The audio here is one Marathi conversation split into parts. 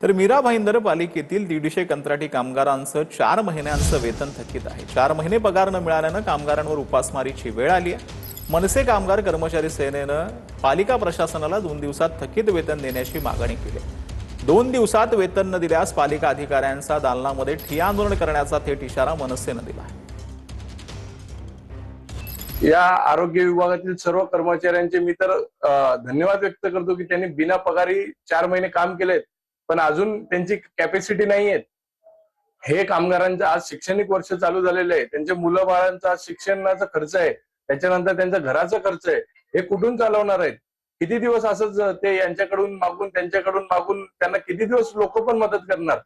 तर मीरा भाईंदर पालिकेतील 150 कंत्राटी कामगारांचं 4 महिन्यांचं वेतन थकीत आहे। 4 महिने पगार न मिळाल्यानं कामगारांवर उपासमारीची वेळ आली आहे। मनसे कामगार कर्मचारी सेनेनं पालिका प्रशासनाला 2 दिवसात थकीत वेतन देण्याची मागणी केली। 2 दिवसात वेतन न दिल्यास पालिका अधिकाऱ्यांचा दालनामध्ये ठिय्या आंदोलन करण्याचा थेट इशारा मनसेनं दिला आहे। या आरोग्य विभागातील सर्व कर्मचाऱ्यांचे मी तर धन्यवाद व्यक्त करतो की त्यांनी बिना पगारी 4 महिने काम केलेत, पण अजून त्यांची कॅपॅसिटी नाहीये। हे कामगारांचं आज शैक्षणिक वर्ष चालू झालेलं आहे, त्यांच्या मुलं बाळांचा आज शिक्षणाचा खर्च आहे, त्याच्यानंतर त्यांचा घराचा खर्च आहे, हे कुठून चालवणार आहेत? किती दिवस असंच ते यांच्याकडून मागून त्यांच्याकडून मागून त्यांना किती दिवस लोक पण मदत करणार?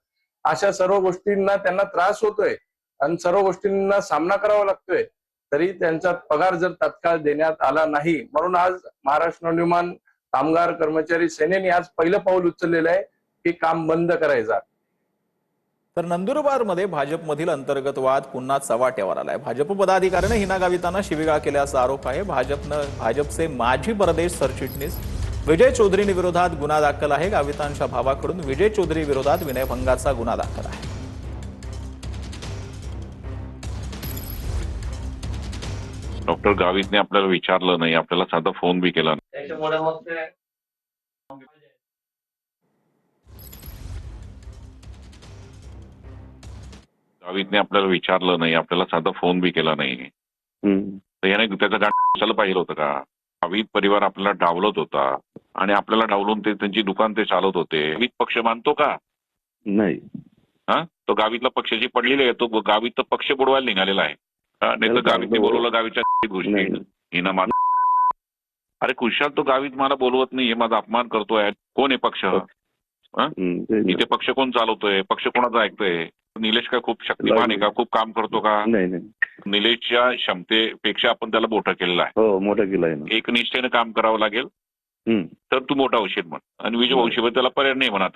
अशा सर्व गोष्टींना त्यांना त्रास होतोय आणि सर्व गोष्टींना सामना करावा लागतोय, तरी त्यांचा पगार जर तात्काळ देण्यात आला नाही, म्हणून आज महाराष्ट्र नवनिर्माण कामगार कर्मचारी सेनेने आज पहिलं पाऊल उचललेलं आहे की काम बंद करायचं। तर नंदुरबारमध्ये भाजपमधील अंतर्गत वाद पुन्हा चव्हाट्यावर आलाय। भाजप पदाधिकाऱ्याने हिना गावितांना शिवीगाळ केल्याचा आरोप आहे। भाजपचे माजी प्रदेश सरचिटणीस विजय चौधरी विरोधात गुन्हा दाखल आहे। गावितांच्या भावाकडून विजय चौधरी विरोधात विनयभंगाचा गुन्हा दाखल आहे। डॉक्टर गावितने आपल्याला विचारलं नाही, आपल्याला साधा फोन बी केला नाही। गावितने आपल्याला विचारलं नाही, आपल्याला साधा फोन बी केला नाही, तर याने त्याचं गाठ कशाला पाहिलं होतं का? गावित परिवार आपल्याला डावलत होता आणि आपल्याला डावलून ते त्यांची दुकान ते चालवत होते। गावित पक्ष मानतो का? नाही। तो गावितला पक्षाची पडलेली आहे, तो गावित तर पक्ष बुडवायला निघालेला आहे। नाही तर गावितने बोलवलं गावितच्या गोष्टी हिना मान। अरे खुशाल, तो गावित मला बोलवत नाही, हे माझा अपमान करतोय। कोण आहे पक्ष? इथे पक्ष कोण चालवतोय? पक्ष कोणाचा ऐकतोय? निलेश काय खूप शक्तिमान आहे का? खूप काम करतो का? नाही। निलेशच्या क्षमतेपेक्षा आपण त्याला मोठं केलेलं आहे। हो, मोठं केलं आहे। एक निष्ठेने काम करावं लागेल, तर तू मोठा होशील म्हण, आणि विजय होशील त्याला पर्याय नाही म्हणा।